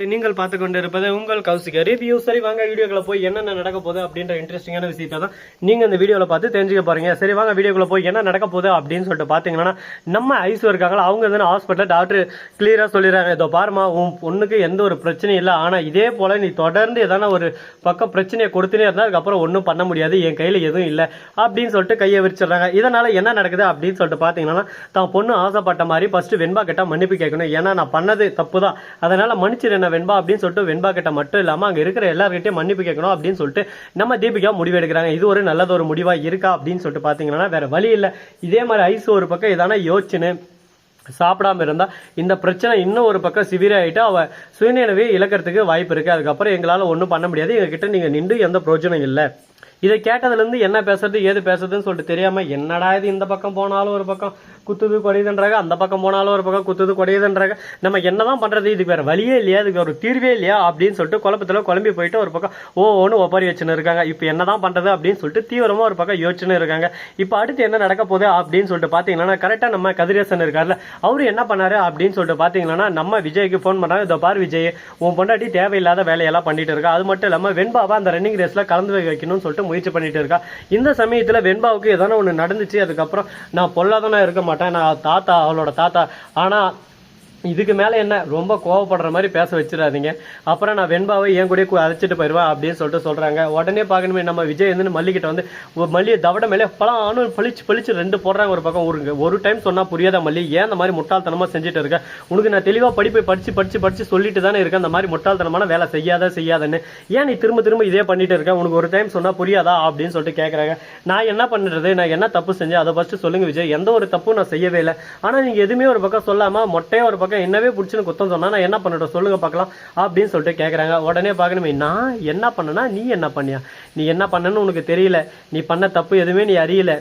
நீங்கள் பார்த்து கொண்டு இருப்பது உங்கள் கௌசிக ரிவ்யூ. சரி வாங்க வீடியோக்குள்ள போய் என்னென்ன நடக்க போகுது அப்படின்ற இன்ட்ரெஸ்டிங்கான விஷயத்தை தான் நீங்க இந்த வீடியோல பார்த்து தெரிஞ்சுக்க போறீங்க. சரி வாங்க வீடியோக்குள்ள போய் என்ன நடக்க போகுது அப்படின்னு சொல்லிட்டு பாத்தீங்கன்னா, நம்ம ஐசு இருக்காங்களா, அவங்க வந்து ஹாஸ்பிட்டல் டாக்டர் கிளியரா சொல்லிடுறாங்க, இதோ பாருமா உன் பொண்ணுக்கு எந்த ஒரு பிரச்சனையும் இல்லை, ஆனா இதே போல நீ தொடர்ந்து எதனா ஒரு பக்கம் பிரச்சனையை கொடுத்துனே இருந்தா அதுக்கப்புறம் ஒன்றும் பண்ண முடியாது, என் கையில எதுவும் இல்லை அப்படின்னு சொல்லிட்டு கையை விரிச்சிடுறாங்க. இதனால என்ன நடக்குது அப்படின்னு சொல்லிட்டு பாத்தீங்கன்னா, தான் பொண்ணு ஆசைப்பட்ட மாதிரி ஃபர்ஸ்ட் வெண்பா கிட்ட மன்னிப்பு கேட்கணும், ஏன்னா நான் பண்ணது தப்பு தான், அதனால மன்னிச்சிரு வெண்பா அப்படின்னு சொல்லிட்டு வெண்பா கிட்ட மட்டும் இல்லாம அங்க இருக்கிற எல்லார்கிட்டயும் மன்னிப்பு கேட்கணும் அப்படின்னு சொல்லிட்டு நம்ம தீபிகா முடிவு எடுக்கிறாங்க. இது ஒரு நல்லது ஒரு முடிவா இருக்கா அப்படின்னு சொல்லிட்டு பாத்தீங்கன்னா வேற வழி இல்ல. இதே மாதிரி ஐஸ் ஒரு பக்கம் இதான யோசிச்சுன்னு சாப்பிடாம இருந்தா இந்த பிரச்சனை இன்னும் ஒரு பக்கம் சிவியர் ஆயிட்டு அவ சுயநினைவே இழக்கிறதுக்கு வாய்ப்பு இருக்கு. அதுக்கப்புறம் எங்களால ஒன்றும் பண்ண முடியாது, எங்க கிட்ட நீங்க நின்று எந்த பிரயோஜனம் இல்லை. இதை கேட்டதுலேருந்து என்ன பேசுறது ஏது பேசுறதுன்னு சொல்லிட்டு தெரியாம என்னடா இது, இந்த பக்கம் போனாலும் ஒரு பக்கம் குத்துது கொடையுதுன்றாங்க, அந்த பக்கம் போனாலும் ஒரு பக்கம் குத்துது கொடையுதுன்றாங்க, நம்ம என்னதான் பண்றது, இதுக்கு வேற வழியே இல்லையா, இதுக்கு ஒரு தீர்வே இல்லையா அப்படின்னு சொல்லிட்டு குழப்பத்துல குழம்பி போயிட்டு ஒரு பக்கம் ஒன்று ஒப்பாரி வச்சுன்னு இருக்காங்க. இப்போ என்னதான் பண்றது அப்படின்னு சொல்லிட்டு தீவிரமா ஒரு பக்கம் யோசிச்சுன்னு இருக்காங்க. இப்போ அடுத்து என்ன நடக்க போகுது அப்படின்னு சொல்லிட்டு பாத்தீங்கன்னா, கரெக்டா நம்ம கதிரேசன் இருக்காருல்ல, அவரு என்ன பண்ணாரு அப்படின்னு சொல்லிட்டு பாத்தீங்கன்னா, நம்ம விஜய்க்கு போன் பண்றாங்க, இதோ பாரு விஜய் உன் பொண்டாட்டி தேவையில்லாத வேலையெல்லாம் பண்ணிட்டு இருக்கா, அது மட்டும் இல்லாம வெண்பாவை அந்த ரன்னிங் ரேஸ்ல கலந்து வைக்கணும்னு சொல்லிட்டு முயற்சி பண்ணிட்டு இருக்கா. இந்த சமயத்துல வெண்பாவுக்கு எதனா ஒண்ணு நடந்துச்சு, அதுக்கப்புறம் நான் பொல்லாதனா இருக்க மாட்டேன், நான் தாத்தா அவளோட தாத்தா, ஆனா இதுக்கு மேல என்ன ரொம்ப கோவப்படுற மாதிரி பேச வச்சிடாதீங்க, அப்புறம் நான் வெண்பாவை என் கூட அழைச்சிட்டு போயிடுவேன் அப்படின்னு சொல்லிட்டு சொல்றாங்க. உடனே பார்க்கணுமே நம்ம விஜய் வந்து மல்லிகிட்ட வந்து மல்லியை தவட மேலே பழம் பளிச்சு பளிச்சு ரெண்டு போடுறாங்க. ஒரு பக்கம் ஒரு டைம் சொன்னா புரியாத மல்லி, ஏன் அந்த மாதிரி முட்டாள்தனமா செஞ்சுட்டு இருக்க, உனக்கு நான் தெளிவா படிச்சு சொல்லிட்டு தானே இருக்கேன், அந்த மாதிரி முட்டாள்தனமான வேலை செய்யாதன்னு, ஏன் நீ திரும்ப திரும்ப இதே பண்ணிட்டு இருக்க, உனக்கு ஒரு டைம் சொன்னா புரியாதா அப்படின்னு சொல்லிட்டு கேட்கறாங்க. நான் என்ன பண்றது, நான் என்ன தப்பு செஞ்சேன் அதை ஃபர்ஸ்ட் சொல்லுங்க விஜய், எந்த ஒரு தப்பும் நான் செய்யவே இல்லை, ஆனா நீங்க எதுவுமே ஒரு பக்கம் சொல்லாம மொட்டையா ஒரு பக்கம் என்னவே பிடிச்சுன்னு குத்தம் சொன்னா நான் என்ன பண்ணட்டும் சொல்லுங்க பார்க்கலாம் அப்படின்னு சொல்லிட்டு கேட்கறாங்க. உடனே பார்க்கணுமே, நான் என்ன பண்ணனா நீ என்ன பண்ணியா, நீ என்ன பண்ணன்னு உனக்கு தெரியல, நீ பண்ண தப்பு எதுவுமே நீ அறியல,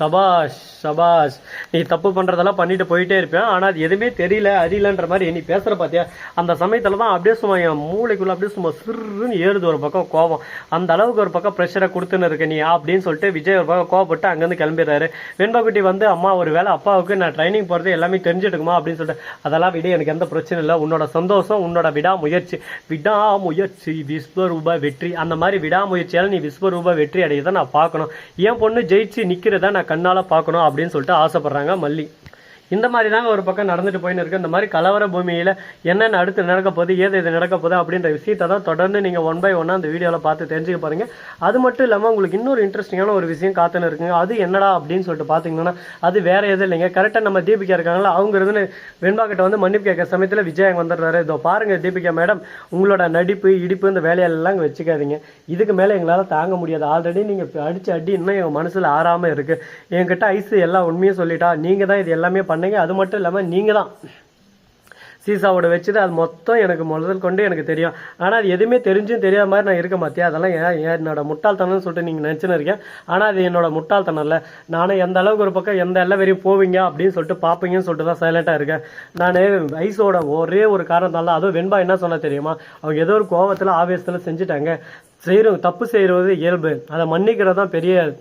சபாஷ் சபாஷ், நீ தப்பு பண்றதெல்லாம் பண்ணிட்டு போயிட்டே இருப்பேன், ஆனா அது எதுவுமே தெரியல அறியலன்ற மாதிரி நீ பேசுற பாத்தியா, அந்த சமயத்துல தான் அப்படியே சும்மா என் மூளைக்குள்ள அப்படியே சும்மா சிறுன்னு ஏறுது ஒரு பக்கம் கோபம், அந்த அளவுக்கு ஒரு பக்கம் ப்ரெஷரை கொடுத்துன்னு இருக்க நீ அப்படின்னு சொல்லிட்டு விஜய் ஒரு பக்கம் கோவப்பட்டு அங்கிருந்து கிளம்பிடுறாரு. வெண்பாக்குட்டி வந்து அம்மா ஒரு வேளை அப்பாவுக்கு நான் ட்ரைனிங் போறது எல்லாமே தெரிஞ்சுட்டுக்குமா அப்படின்னு சொல்லிட்டு, அதெல்லாம் விட எனக்கு எந்த பிரச்சனை இல்லை, உன்னோட சந்தோஷம் உன்னோட விடாமுயற்சி விஸ்வரூப வெற்றி, அந்த மாதிரி விடாமுயற்சியால நீ விஸ்வரூப வெற்றி அடையதான் நான் பார்க்கணும், என் பொண்ணு ஜெயிச்சு நிக்கிறத நான் கண்ணால பார்க்கணும் அப்படின்னு சொல்லிட்டு ஆசைப்படுறாங்க மல்லி. இந்த மாதிரி தாங்க ஒரு பக்கம் நடந்துட்டு போயின்னு இருக்கு. இந்த மாதிரி கலவர பூமியில என்னென்ன அடுத்து நடக்க போகுது, இது நடக்க போகுது அப்படின்ற விஷயத்தை தான் தொடர்ந்து நீங்க 1 by 1 அந்த வீடியோல பார்த்து தெரிஞ்சுக்க பாருங்க. அது மட்டும் இல்லாம உங்களுக்கு இன்னொரு இன்ட்ரெஸ்டிங்கான ஒரு விஷயம் காத்துன்னு இருக்குங்க. அது என்னடா அப்படின்னு சொல்லிட்டு பாத்தீங்கன்னா, அது வேற எதுவும் இல்லைங்க, கரெக்டா நம்ம தீபிகா இருக்காங்களா, அவங்க இருந்து வெண்பா கிட்ட வந்து மன்னிப்பு கேட்க சமயத்துல விஜய் வந்துடுறாரு. இதோ பாருங்க தீபிகா மேடம், உங்களோட நடிப்பு இடிப்பு இந்த வேலையெல்லாம் இங்க வச்சுக்காதீங்க, இதுக்கு மேல எங்களால தாங்க முடியாது, ஆல்ரெடி நீங்க அடிச்சு அடி இன்னும் எங்க மனசுல ஆறாம இருக்கு, என்கிட்ட ஐஸ் எல்லா உண்மையும் சொல்லிட்டா, நீங்க தான் இது எல்லாமே பண்ணீங்க, அது மட்டும் இல்லாம நீங்க தான் சீசாவோட வச்சது, அது மொத்தம் எனக்கு முதல் கொண்டு எனக்கு தெரியும், ஆனா அது எதுவுமே தெரிஞ்சும் தெரியாத மாதிரி நான் இருக்க மாத்தியா, அதெல்லாம் என்னோட முட்டாள்தனம்னு சொல்லிட்டு நீங்க நினைச்சுன்னு இருக்கேன், ஆனா அது என்னோட முட்டாள்தனம் இல்ல, நானும் எந்த அளவுக்கு ஒரு பக்கம் எந்த எல்லாம் வரையும் போவீங்க அப்படின்னு சொல்லிட்டு பாப்பீங்கன்னு சொல்லிட்டு தான் சைலண்டா இருக்கேன். நான் ஐஸோட ஒரே ஒரு காரணத்தால, அதுவும் வெண்பா என்ன சொன்னா தெரியுமா, அவங்க ஏதோ ஒரு கோவத்துல ஆவேசத்துல செஞ்சுட்டாங்க, தப்பு செய்யறது இயல்பு, அதை மன்னிக்கிறது தான் பெரிய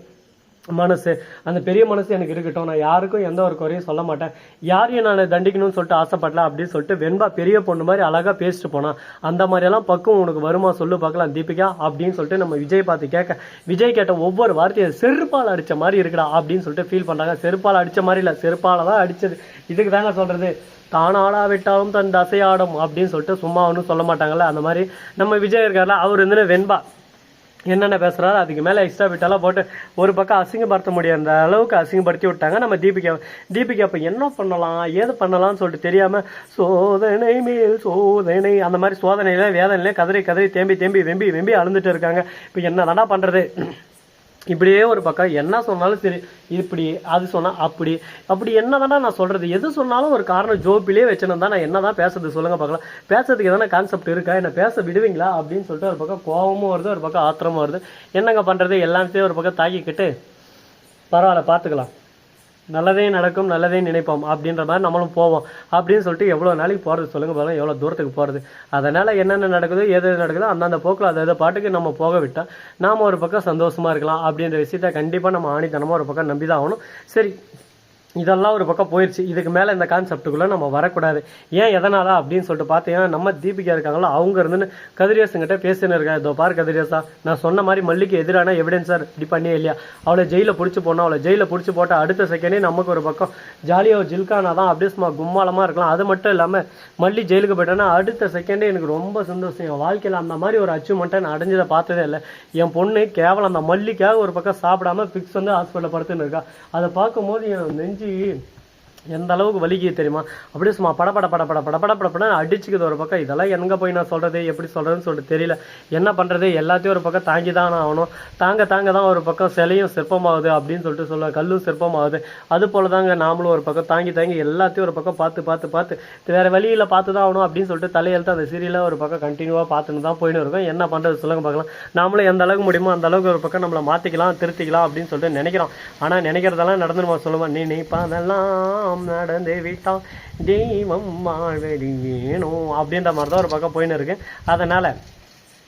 மனசு, அந்த பெரிய மனசு எனக்கு இருக்கட்டும், நான் யாருக்கும் எந்த ஒரு குறையும் சொல்ல மாட்டேன், யாரையும் நான் தண்டிக்கணும்னு சொல்லிட்டு ஆசைப்படல அப்படின்னு சொல்லிட்டு வெண்பா பெரிய பொண்ணு மாதிரி அழகா பேசிட்டு போனா, அந்த மாதிரி எல்லாம் பக்கம் உனக்கு வருமா சொல்லு பார்க்கலாம் தீபிகா அப்படின்னு சொல்லிட்டு நம்ம விஜய் பார்த்து கேட்க, விஜய் கேட்ட ஒவ்வொரு வார்த்தையை செருப்பால் அடிச்ச மாதிரி இருக்குடா அப்படின்னு சொல்லிட்டு ஃபீல் பண்றாங்க. செருப்பால் அடிச்ச மாதிரி இல்ல, செருப்பால தான் அடிச்சது, இதுக்கு தாங்க சொல்றது தானாடா விட்டாலும் தன் தசையாடும் அப்படின்னு சொல்லிட்டு சும்மா ஒன்றும் சொல்ல மாட்டாங்கல்ல, அந்த மாதிரி நம்ம விஜய் இருக்காருல, அவர் வந்து வெண்பா என்னென்ன பேசுறாரு அதுக்கு மேல எக்ஸ்ட்ரா பிட்டெல்லாம் போட்டு ஒரு பக்கம் அசிங்கப்படுத்த முடியாத அளவுக்கு அசிங்கப்படுத்தி விட்டாங்க நம்ம தீபிகா இப்ப என்ன பண்ணலாம் ஏது பண்ணலாம்னு சொல்லிட்டு தெரியாம சோதனை மேல் சோதனை, அந்த மாதிரி சோதனையில வேதனையில கதறி தேம்பி வெம்பி அழுந்துட்டு இருக்காங்க. இப்ப என்னதானா பண்றது, இப்படியே ஒரு பக்கம் என்ன சொன்னாலும் சரி, இப்படி அது சொன்னா அப்படி என்னதானா நான் சொல்றது, எது சொன்னாலும் ஒரு காரணம் ஜோப்பிலே வச்சுன்னு தான் நான் என்னதான் பேசுறது சொல்லுங்க பார்க்கலாம், பேசுறதுக்கு எதனா கான்செப்ட் இருக்கா, என்ன பேச விடுவீங்களா அப்படின்னு சொல்லிட்டு ஒரு பக்கம் கோபமும் வருது, ஒரு பக்கம் ஆத்திரமும் வருது, என்னங்க பண்றது, எல்லாத்தையும் ஒரு பக்கம் தாக்கிக்கிட்டு பரவாயில்ல பார்த்துக்கலாம், நல்லதே நடக்கும் நல்லதே நினைப்போம் அப்படின்ற மாதிரி நம்மளும் போவோம் அப்படின்னு சொல்லிட்டு எவ்வளோ நாளைக்கு போகிறது சொல்லுங்க பாருங்க, எவ்வளோ தூரத்துக்கு போகிறது, அதனால் என்னென்ன நடக்குதோ எது நடக்குதோ அந்தந்த போக்கில் அதை பாட்டுக்கு நம்ம போக விட்டால் நாம் ஒரு பக்கம் சந்தோஷமாக இருக்கலாம் அப்படின்ற விஷயத்த கண்டிப்பாக நம்ம ஆணித்தனமாக ஒரு பக்கம் நம்பி தான் ஆகணும். சரி இதெல்லாம் ஒரு பக்கம் போயிடுச்சு. இதுக்கு மேலே இந்த கான்செப்டுக்குள்ளே நம்ம வரக்கூடாது. ஏன் எதனால அப்படின்னு சொல்லிட்டு பார்த்தீங்கன்னா, நம்ம தீபிகா இருக்காங்களோ அவங்க இருந்துன்னு கதிரியஸுங்கிட்ட பேசின்னு இருக்கா. இதோ பாரு கதிரியஸா, நான் சொன்ன மாதிரி மல்லிக்கு எதிரான எவிடன்ஸ் சார் இப்படி பண்ணியே இல்லையா, அவளை ஜெயிலில் பிடிச்சி போனோம், அவளை ஜெயிலில் பிடிச்சி போட்டால் அடுத்த செகண்டே நமக்கு ஒரு பக்கம் ஜாலியாக ஜில்கானா தான் அப்படியே சும்மா கும்மாலமாக இருக்கலாம். அது மட்டும் இல்லாமல் மல்லி ஜெயிலுக்கு போயிட்டேன்னா அடுத்த செகண்டே எனக்கு ரொம்ப சந்தோஷம். என் வாழ்க்கையில் அந்த மாதிரி ஒரு அச்சீவ்மெண்ட்டை நான் அடைஞ்சதை பார்த்ததே இல்லை. என் பொண்ணு கேவலம் அந்த மல்லிக்காக ஒரு பக்கம் சாப்பிடாம ஃபிக்ஸ் வந்து ஹாஸ்பிட்டலில் படுத்துன்னு இருக்கா. அதை பார்க்கும்போது என் நெஞ்சு எந்த அளவுக்கு வலிக்குது தெரியுமா. அப்படியே சும்மா படப்பட அடிச்சுக்குது ஒரு பக்கம். இதெல்லாம் எங்கே போய் நான் சொல்கிறது, எப்படி சொல்கிறதுன்னு சொல்லிட்டு தெரியல. என்ன பண்ணுறது, எல்லாத்தையும் ஒரு பக்கம் தாங்கி தான் ஆகணும். தாங்க தான் ஒரு பக்கம் சிலையும் சிற்பமாகுது அப்படின்னு சொல்லிட்டு சொல்லுவாங்க, கல்லும் சிற்பமாகுது. அது போல தாங்க நாமளும் ஒரு பக்கம் தாங்கி எல்லாத்தையும் ஒரு பக்கம் பார்த்து வேறு வழியில் பார்த்து தான் ஆகணும் அப்படின்னு சொல்லிட்டு தலையெழுத்து அந்த சீரியலை ஒரு பக்கம் கண்டினியூவாக பார்த்துன்னு தான் போயின்னு இருக்கும். என்ன பண்ணுறது சொல்லுங்க பார்க்கலாம். நாமளும் எந்த அளவுக்கு முடியுமோ அந்த அளவுக்கு ஒரு பக்கம் நம்மளை மாற்றிக்கலாம், திருத்திக்கலாம் அப்படின்னு சொல்லிட்டு நினைக்கிறோம். ஆனால் நினைக்கிறதெல்லாம் நடந்துருமா சொல்லுவேன். நினைப்பதெல்லாம் நடந்து விட்டான் தெய்வம் வாழ்வெளி வேணும் அப்படின்ற மாதிரி தான் ஒரு பக்கம் போயின்னு இருக்கு. அதனால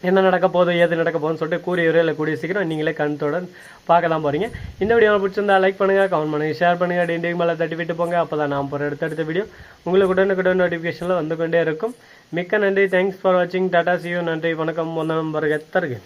என்ன நடக்க போதும் ஏது நடக்க போகுதுன்னு சொல்லிட்டு கூறிய இல்லை கூடிய சீக்கிரம் நீங்களே கண்ணுடன் பார்க்க தான் போறீங்க. இந்த வீடியோ பிடிச்சிருந்தா லைக் பண்ணுங்க, கமெண்ட் பண்ணுங்க, ஷேர் பண்ணுங்க, டிண்டிங் மேலே தட்டி விட்டு போங்க. அப்போதான் நான் போகிற அடுத்த வீடியோ உங்களுக்கு உடனுக்குடன் நோட்டிஃபிகேஷனில் வந்து கொண்டே இருக்கும். மிக்க நன்றி. தேங்க்ஸ் ஃபார் வாட்சிங். Tata, see you. நன்றி, வணக்கம், வந்தனம், வருக தருக.